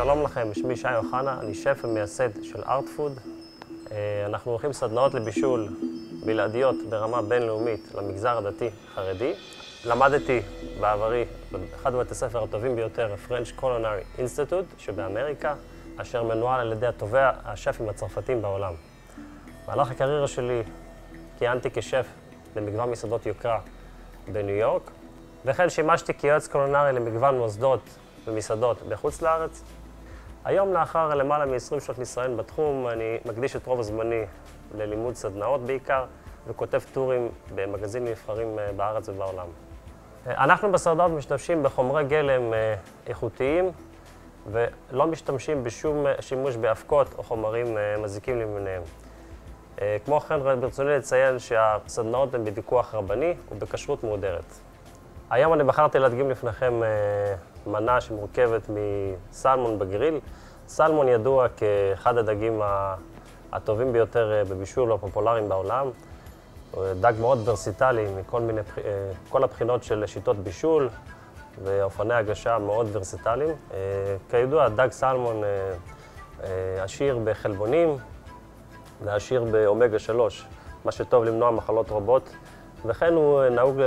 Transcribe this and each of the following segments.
שלום לכם, שמי שי אוחנה, אני שף ומייסד של ארטפוד. אנחנו עורכים סדנאות לבישול בלעדיות ברמה בינלאומית למגזר הדתי-חרדי. למדתי בעברי באחד מבתי הספר הטובים ביותר, French Culinary Institute שבאמריקה, אשר מנוהל על ידי הטובי השפים הצרפתים בעולם. במהלך הקריירה שלי כיהנתי כשף במגוון מסעדות יוקרה בניו יורק, וכן שימשתי כיועץ קולינרי למגוון מוסדות ומסעדות בחוץ לארץ. היום, לאחר למעלה מ-20 שנות ניסיון בתחום, אני מקדיש את רוב זמני ללימוד סדנאות בעיקר, וכותב טורים במגזינים נבחרים בארץ ובעולם. אנחנו בסדנאות משתמשים בחומרי גלם איכותיים, ולא משתמשים בשום שימוש באבקות או חומרים מזיקים למיניהם. כמו כן, ברצוני לציין שהסדנאות הן בפיקוח רבני ובכשרות מהודרת. היום אני בחרתי להדגים לפניכם מנה שמורכבת מסלמון בגריל. סלמון ידוע כאחד הדגים הטובים ביותר בבישול והפופולריים בעולם. הוא דג מאוד ורסיטלי מכל הבחינות של שיטות בישול ואופני הגשה מאוד ורסיטליים. כידוע, דג סלמון עשיר בחלבונים ועשיר באומגה 3, מה שטוב למנוע מחלות רבות. וכן הוא נהוג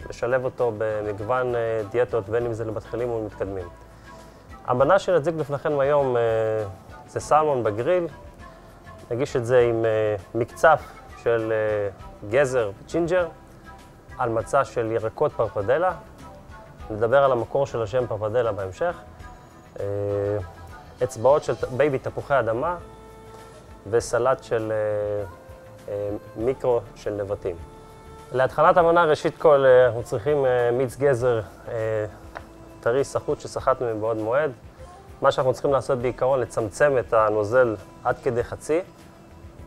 לשלב אותו במגוון דיאטות, בין אם זה למתחילים או מתקדמים. המנה שנציג לפניכם היום זה סלמון בגריל. נגיש את זה עם מקצף של גזר וג'ינג'ר, על מצע של ירקות פרפדלה. נדבר על המקור של השם פרפדלה בהמשך. אצבעות של בייבי תפוחי אדמה וסלט של מיקרו של נבטים. להתחלת המנה, ראשית כל, אנחנו צריכים מיץ גזר טרי סחוט שסחטנו מבעוד מועד. מה שאנחנו צריכים לעשות בעיקרון, לצמצם את הנוזל עד כדי חצי,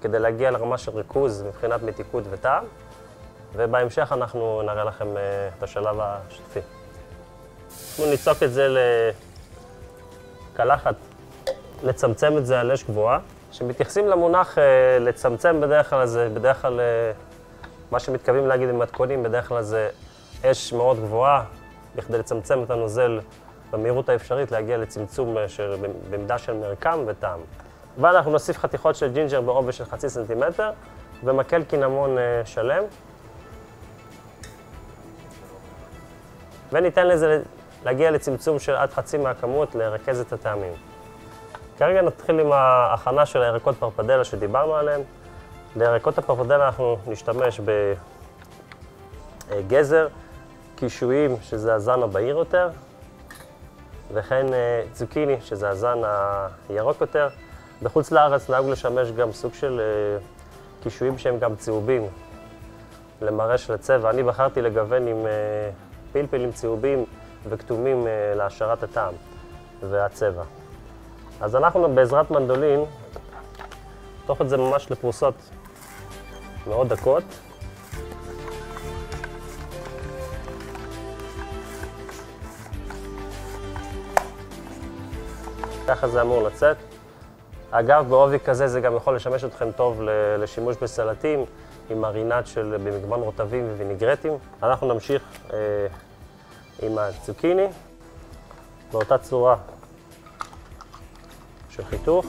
כדי להגיע לרמה של ריכוז מבחינת מתיקות וטעם, ובהמשך אנחנו נראה לכם את השלב השטפי. אנחנו ניצוק את זה לקלחת, לצמצם את זה על אש גבוהה. כשמתייחסים למונח לצמצם, בדרך כלל מה שמתכוונים להגיד במתכונים, בדרך כלל זה אש מאוד גבוהה, בכדי לצמצם את הנוזל במהירות האפשרית, להגיע לצמצום במידה של מרקם וטעם. ואנחנו נוסיף חתיכות של ג'ינג'ר בעובי של 0.5 סנטימטר, ומקל קינמון שלם. וניתן לזה להגיע לצמצום של עד חצי מהכמות, לרכז את הטעמים. כרגע נתחיל עם ההכנה של הירקות פרפדלה שדיברנו עליהם. לירקות הפרפדלה אנחנו נשתמש בגזר, קישואים, שזה הזן הבהיר יותר, וכן צוקיני, שזה הזן הירוק יותר. בחוץ לארץ נהוג לשמש גם סוג של קישואים שהם גם צהובים, למראה של הצבע. אני בחרתי לגוון עם פלפלים צהובים וכתומים להשארת הטעם והצבע. אז אנחנו בעזרת מנדולין נהפוך את זה ממש לפרוסות מאוד דקות. ככה זה אמור לצאת. אגב, בעובי כזה זה גם יכול לשמש אתכם טוב לשימוש בסלטים עם מרינד במגוון רוטבים ווינגרטים. אנחנו נמשיך עם הצוקיני באותה צורה של חיתוך.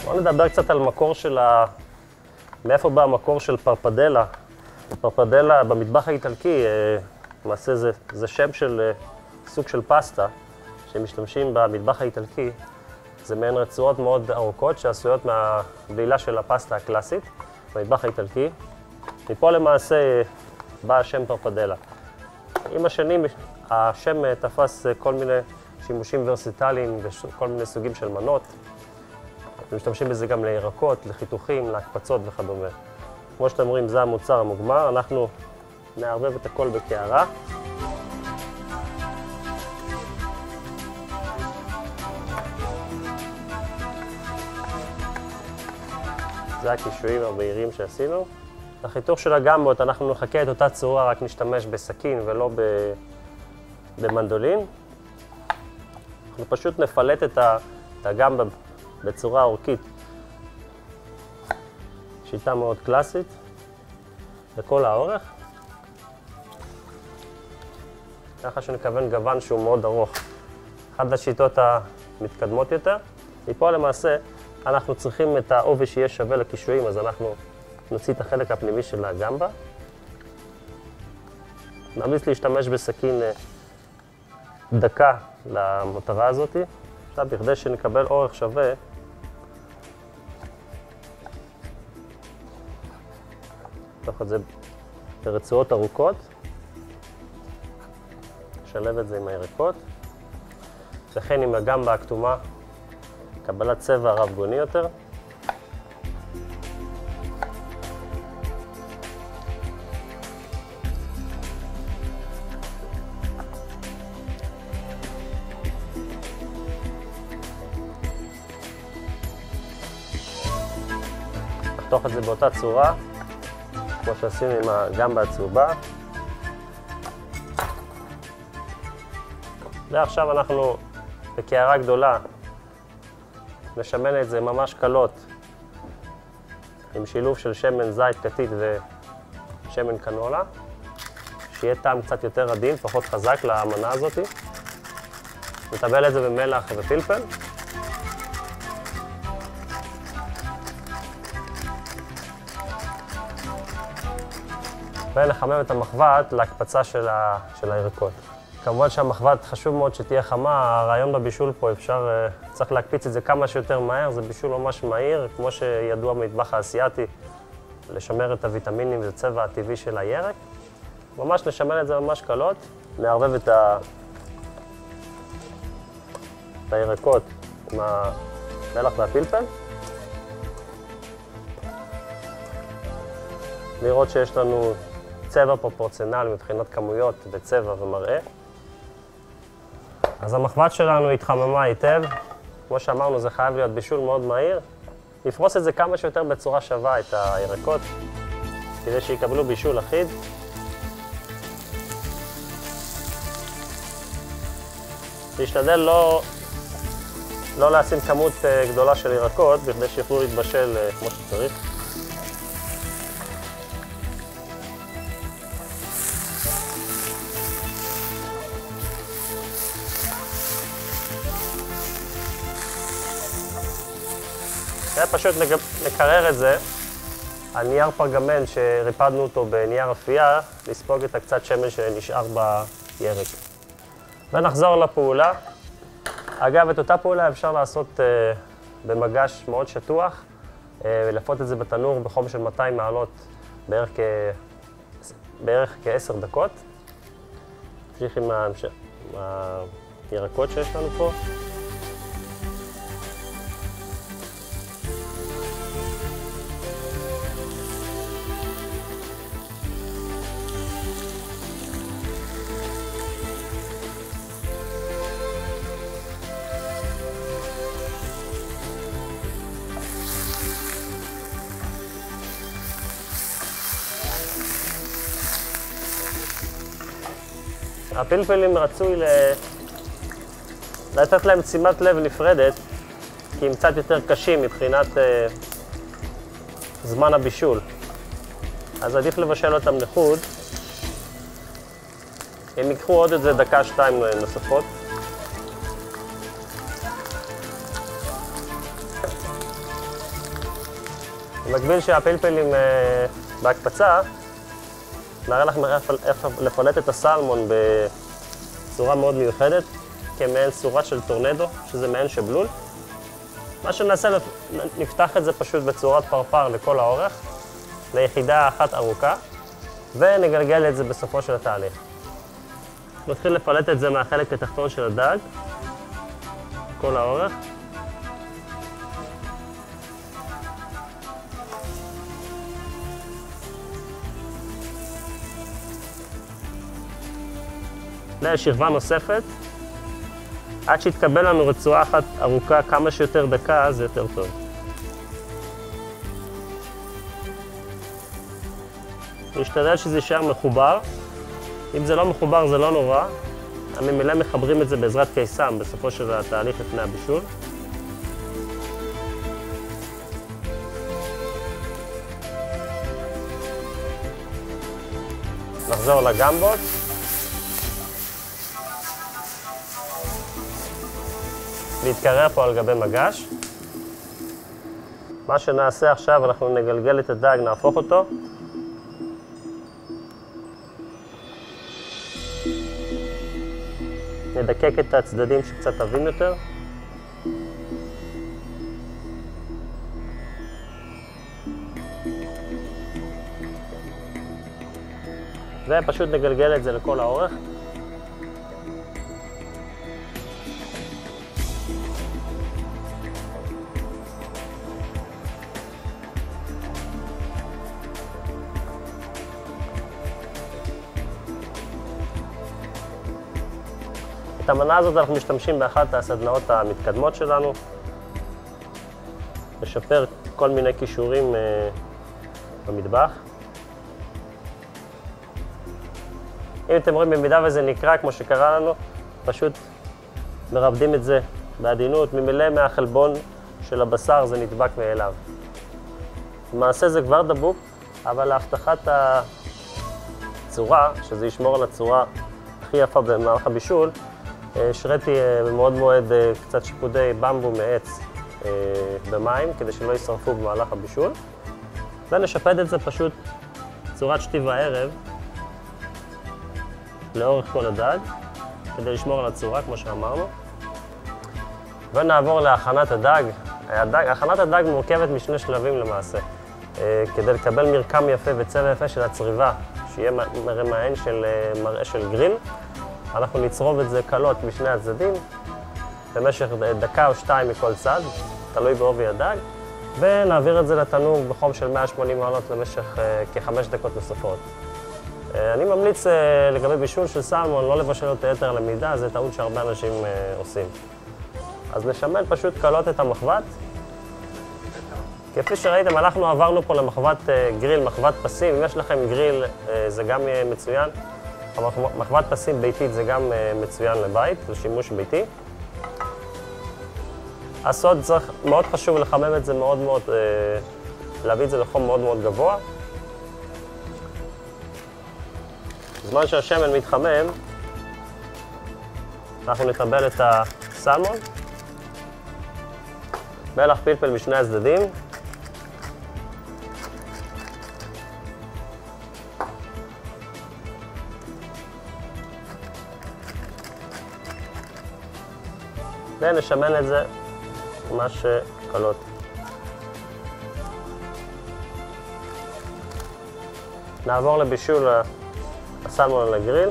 בואו נדבר קצת על מקור מאיפה בא המקור של פרפדלה. פרפדלה במטבח האיטלקי, למעשה זה שם של סוג של פסטה שמשתמשים במטבח האיטלקי. זה מעין רצועות מאוד ארוכות שעשויות מהבלילה של הפסטה הקלאסית במטבח האיטלקי. מפה למעשה בא השם פרפדלה. עם השנים השם תפס כל מיני שימושים ורסיטליים וכל מיני סוגים של מנות. משתמשים בזה גם לירקות, לחיתוכים, להקפצות וכדומה. כמו שאתם רואים, זה המוצר המוגמר. אנחנו נערבב את הכל בקערה. זה הקישואים הבהירים שעשינו. לחיתוך של הגמבות אנחנו נחכה את אותה צורה, רק נשתמש בסכין ולא במנדולין. אנחנו פשוט נפלט את הגמבה בצורה אורכית. שיטה מאוד קלאסית, לכל האורך. ככה שנכוון גוון שהוא מאוד ארוך. אחת השיטות המתקדמות יותר. מפה למעשה אנחנו צריכים את העובי שיהיה שווה לקישואים, אז אנחנו נוציא את החלק הפנימי של הגמבה. נמליץ להשתמש בסכין דקה למטרה הזאת. עכשיו, בכדי שנקבל אורך שווה, נפתח את זה ברצועות ארוכות, נשלב את זה עם הירקות, וכן עם הגמבה הכתומה, קבלת צבע רב גוני יותר. נחתוך את זה באותה צורה, כמו שעשינו עם הגמבה הצהובה. ועכשיו אנחנו בקערה גדולה נשמן את זה ממש קלות עם שילוב של שמן זית כתית ושמן קנולה, שיהיה טעם קצת יותר עדין, פחות חזק למנה הזאת. נטבל את זה במלח ופלפל. ונחמם את המחבת להקפצה של הירקות. כמובן שהמחבת חשוב מאוד שתהיה חמה, הרעיון בבישול פה צריך להקפיץ את זה כמה שיותר מהר, זה בישול ממש מהיר, כמו שידוע במטבח האסייתי, לשמר את הוויטמינים והצבע הטבעי של הירק. ממש נשמן את זה ממש קלות, נערבב את הירקות עם המלח והפלפל. לראות שיש לנו צבע פרופורציונלי מבחינת כמויות וצבע ומראה. אז המחבת שלנו התחממה היטב. כמו שאמרנו, זה חייב להיות בישול מאוד מהיר. נפרוס את זה כמה שיותר בצורה שווה, את הירקות, כדי שיקבלו בישול אחיד. להשתדל לא לשים כמות גדולה של ירקות, בכדי שיוכלו להתבשל כמו שצריך. פשוט נקרר את זה על נייר פרגמנט שריפדנו אותו בנייר אפייה, לספוג את הקצת שמן שנשאר בירק. ונחזור לפעולה. אגב, את אותה פעולה אפשר לעשות במגש מאוד שטוח, ולפות את זה בתנור בחום של 200 מעלות בערך כ10 דקות. נמשיך עם הירקות שיש לנו פה. הפלפלים רצוי לתת להם שימת לב נפרדת, כי הם קצת יותר קשים מבחינת זמן הבישול. אז עדיף לבשל אותם לחוד. הם ייקחו עוד איזה דקה-שתיים נוספות. במקביל שהפלפלים בהקפצה, נראה לכם איך לפלט את הסלמון בצורה מאוד מיוחדת, כמעין צורה של טורנדו, שזה מעין שבלול. מה שנעשה, נפתח את זה פשוט בצורת פרפר לכל האורך, ליחידה אחת ארוכה, ונגלגל את זה בסופו של התהליך. נתחיל לפלט את זה מהחלק התחתון של הדג, כל האורך. לשכבה נוספת, עד שיתקבל לנו רצועה אחת ארוכה כמה שיותר דקה, זה יותר טוב. נשתדל שזה יישאר מחובר. אם זה לא מחובר זה לא נורא. ממילא מחברים את זה בעזרת קיסם בסופו של התהליך לפני הבישול. נחזור לגמבות. ויתקרר פה על גבי מגש. מה שנעשה עכשיו, אנחנו נגלגל את הדג, נהפוך אותו. נדקק את הצדדים שקצת עבים יותר. ופשוט נגלגל את זה לכל האורך. את המנה הזאת אנחנו משתמשים באחת הסדנאות המתקדמות שלנו. לשפר כל מיני קישורים במטבח. אם אתם רואים, במידה וזה נקרע כמו שקרה לנו, פשוט מרבדים את זה בעדינות, ממילא מהחלבון של הבשר זה נדבק מאליו. למעשה זה כבר דבוק, אבל להבטחת הצורה, שזה ישמור על הצורה הכי יפה במהלך הבישול, השריתי במאוד מועד קצת שיפודי במבו מעץ במים, כדי שלא יישרפו במהלך הבישול. ונשפד את זה פשוט צורת שתי וערב, לאורך כל הדג, כדי לשמור על הצורה, כמו שאמרנו. ונעבור להכנת הדג. הכנת הדג מורכבת משני שלבים למעשה. כדי לקבל מרקם יפה וצבע יפה של הצריבה, שיהיה מעין של מראה של גריל, אנחנו נצרוב את זה קלות משני הצדדים, במשך דקה או שתיים מכל צד, תלוי בעובי הדג, ונעביר את זה לתנור בחום של 180 מעלות למשך כ5 דקות נוספות. אני ממליץ לגבי בישול של סלמון לא לבשל אותו יתר למידה, זה טעות שהרבה אנשים עושים. אז נשמן פשוט קלות את המחבת. כפי שראיתם, עברנו פה למחבת גריל, מחבת פסים. אם יש לכם גריל זה גם מצוין. מחבת פסים ביתית זה גם מצוין לבית, לשימוש ביתי. הסוד צריך, מאוד חשוב לחמם את זה מאוד, להביא את זה לחום מאוד גבוה. בזמן שהשמן מתחמם, אנחנו נטבל את הסלמון, מלח פלפל משני הצדדים, ונשמן את זה ממש קלות. נעבור לבישול הסלמון על הגריל.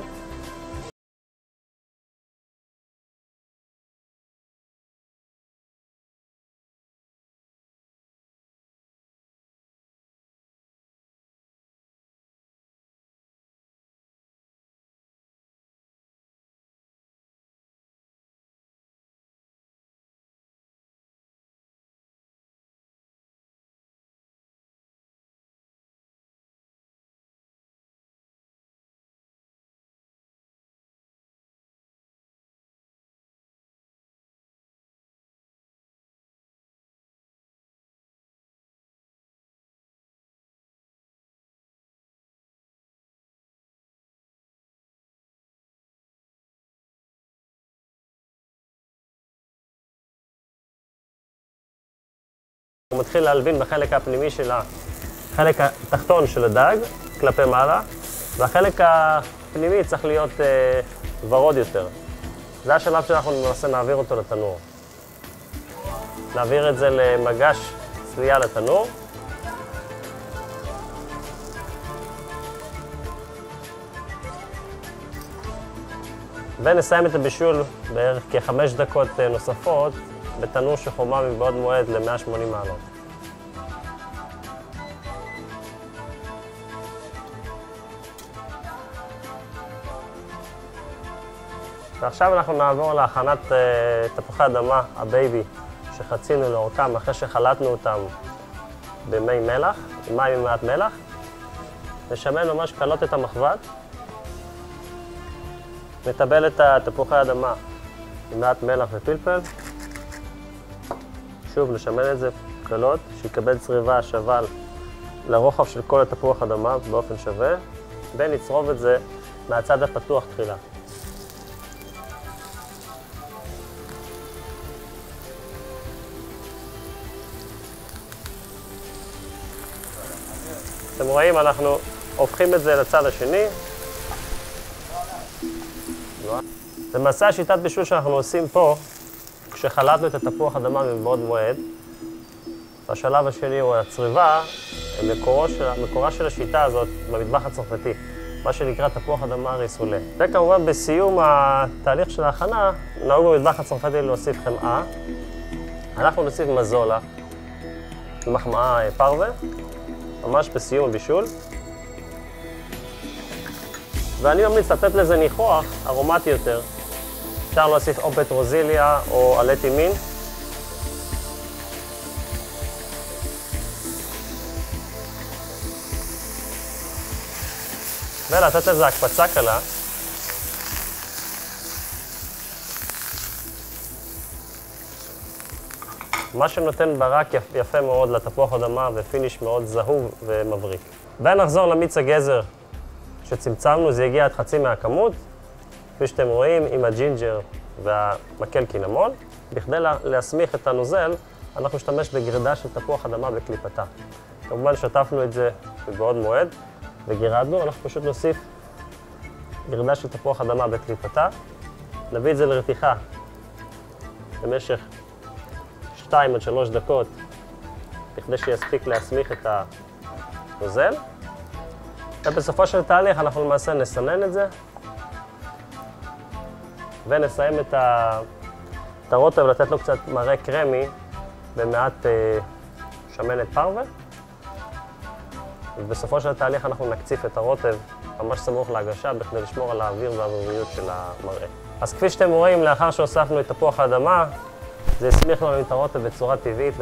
הוא מתחיל להלבין בחלק הפנימי של החלק התחתון של הדג, כלפי מעלה, והחלק הפנימי צריך להיות ורוד יותר. זה השלב שאנחנו למעשה נעביר אותו לתנור. נעביר את זה למגש צלייה לתנור. ונסיים את הבישול בערך כ5 דקות נוספות בתנור שחומה מבעוד מועד ל-180 מעלות. ועכשיו אנחנו נעבור להכנת תפוחי אדמה, הבייבי, שחצינו לאורכם אחרי שחלטנו אותם במי מלח, עם מים עם מעט מלח. נשמן ממש קלות את המחבת. נטבל את תפוחי האדמה עם מעט מלח ופלפל. שוב, נשמן את זה קלות, שיקבל צריבה שווה לרוחב של כל התפוח אדמה באופן שווה, ונצרוב את זה מהצד הפתוח תחילה. אתם רואים, אנחנו הופכים את זה לצד השני. למעשה השיטת בישול שאנחנו עושים פה, כשחלטנו את התפוח אדמה מבעוד מועד, השלב השני הוא הצריבה, מקורה של השיטה הזאת במטבח הצרפתי, מה שנקרא תפוח אדמה ריסולה. וכמובן בסיום התהליך של ההכנה, נהוג במטבח הצרפתי להוסיף חמאה. אנחנו נוסיף מזולה, מחמאה פרווה, ממש בסיום הבישול. ואני ממליץ לתת לזה ניחוח ארומטי יותר. אפשר להוסיף או פטרוזיליה או עלה תימין. ולתת לזה הקפצה קלה. מה שנותן ברק יפה מאוד לתפוח אדמה ופיניש מאוד זהוב ומבריק. ונחזור למיץ הגזר שצמצמנו, זה הגיע עד חצי מהכמות. כפי שאתם רואים, עם הג'ינג'ר והמקל קינמון. בכדי להסמיך את הנוזל, אנחנו נשתמש בגרידה של תפוח אדמה בקליפתה. כמובן שטפנו את זה מבעוד מועד וגירדנו, אנחנו פשוט נוסיף גרידה של תפוח אדמה בקליפתה. נביא את זה לרתיחה במשך 2 עד 3 דקות, בכדי שיספיק להסמיך את הנוזל. ובסופו של תהליך אנחנו למעשה נסנן את זה, ונסיים את הרוטב, לתת לו קצת מראה קרמי במעט שמנת פרווה. ובסופו של התהליך אנחנו נקציף את הרוטב ממש סמוך להגשה, בכדי לשמור על האוויר והאוויריות של המראה. אז כפי שאתם רואים, לאחר שהוספנו את תפוח האדמה, זה הסמיך לנו את הרוטב בצורה טבעית,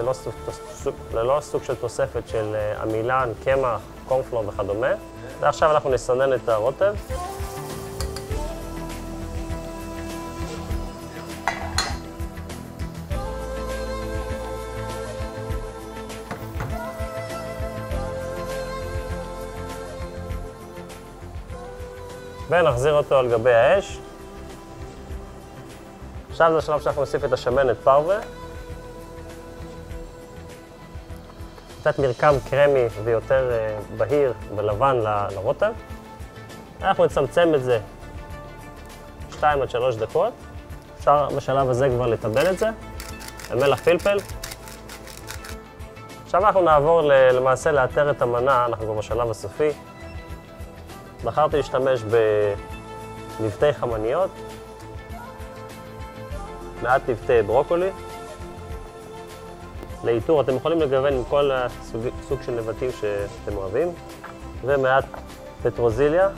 ללא סוג של תוספת של עמילן, קמח, קורנפלור וכדומה. ועכשיו אנחנו נסנן את הרוטב. ונחזיר אותו על גבי האש. עכשיו זה השלב שאנחנו נוסיף את השמנת פרווה. קצת מרקם קרמי ויותר בהיר ולבן לרוטב. אנחנו נצמצם את זה 2 עד 3 דקות. אפשר בשלב הזה כבר לטבל את זה. מלח פלפל. עכשיו אנחנו נעבור למעשה לאתר את המנה, אנחנו כבר בשלב הסופי. בחרתי להשתמש בנבטי חמניות, מעט נבטי ברוקולי. לאיתור אתם יכולים לגוון עם כל סוג של נבטים שאתם אוהבים, ומעט פטרוזיליה,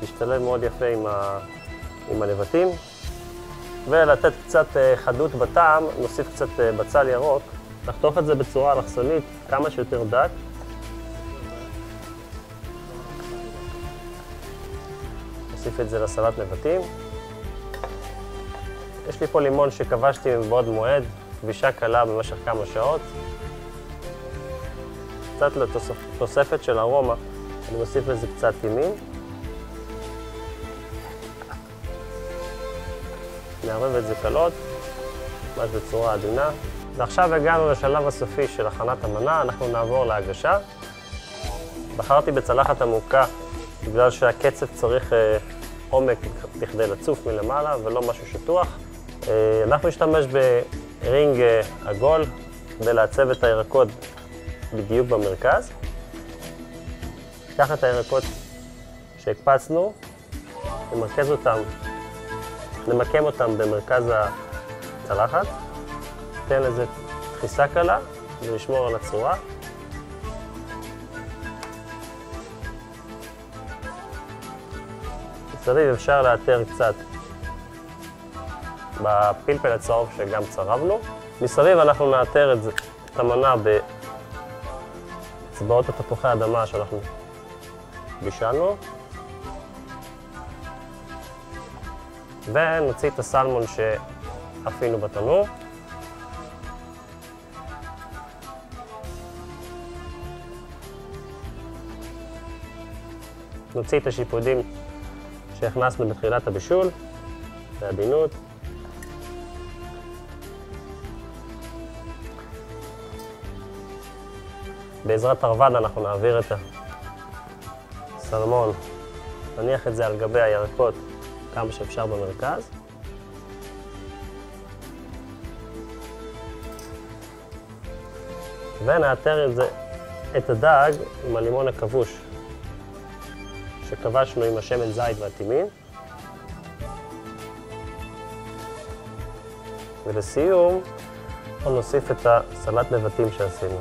שישתלב מאוד יפה עם הנבטים. ולתת קצת חדות בטעם, נוסיף קצת בצל ירוק, לחתוך את זה בצורה אלכסונית כמה שיותר דק. נוסיף את זה לסלט נבטים. יש לי פה לימון שכבשתי מבעוד מועד, כבישה קלה במשך כמה שעות. קצת לתוספת של ארומה, אני מוסיף לזה קצת תימין. נערב את זה קלות, ממש בצורה עדינה. ועכשיו הגענו לשלב הסופי של הכנת המנה, אנחנו נעבור להגשה. בחרתי בצלחת עמוקה, בגלל שהקצף צריך עומק בכדי לצוף מלמעלה ולא משהו שטוח. אנחנו נשתמש ברינג עגול כדי לעצב את הירקות בדיוק במרכז. ניקח את הירקות שהקפצנו, נמקם אותם במרכז הצלחת, ניתן לזה דחיסה קלה ולשמור על הצורה. מסביב אפשר לאתר קצת בפלפל הצהוב שגם צרבנו. מסביב אנחנו נאתר את המנה באצבעות התפוחי האדמה שאנחנו בישלנו. ונוציא את הסלמון שאפינו בתנור. נוציא את השיפודים שהכנסנו בתחילת הבישול, בעדינות. בעזרת הרבד אנחנו נעביר את הסלמון, נניח את זה על גבי הירקות כמה שאפשר במרכז. ונאתר את הדג עם הלימון הכבוש שכבשנו עם השמן זית והטימין. ולסיום נוסיף את הסלט נבטים שעשינו.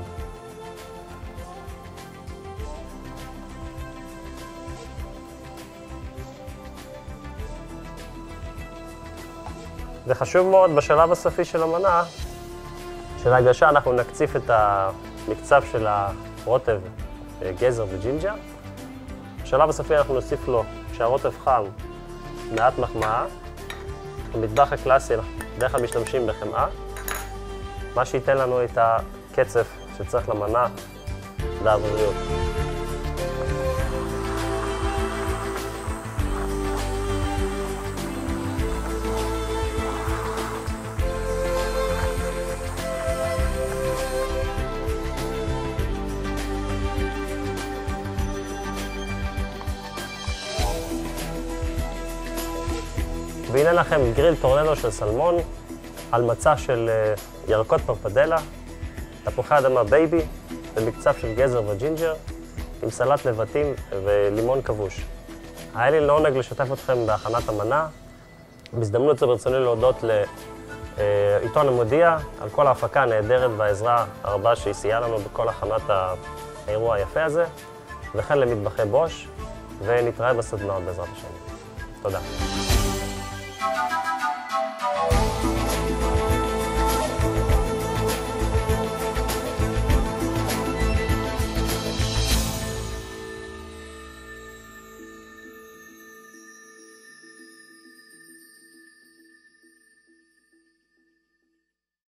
וחשוב מאוד בשלב הסופי של המנה, של ההגשה, אנחנו נקציף את המקצב של הרוטב, גזר וג'ינג'ר. בשלב הסופי אנחנו נוסיף לו, כשהרוטב חם, מעט מחמאה. במטבח הקלאסי בדרך כלל משתמשים בחמאה, מה שייתן לנו את הקצף שצריך למנה והבריאות. והנה לכם גריל טורנדו של סלמון על מצע של ירקות פרפדלה, תפוחי אדמה בייבי ומקצב של גזר וג'ינג'ר עם סלט נבטים ולימון כבוש. היה לי לעונג לשתף אתכם בהכנת המנה. בהזדמנות זו ברצוני להודות לעיתון המודיע על כל ההפקה הנהדרת והעזרה הרבה שהיא סייעה לנו בכל הכנת האירוע היפה הזה, וכן למטבחי בוש, ונתראה בסדנאות בעזרת השם. תודה.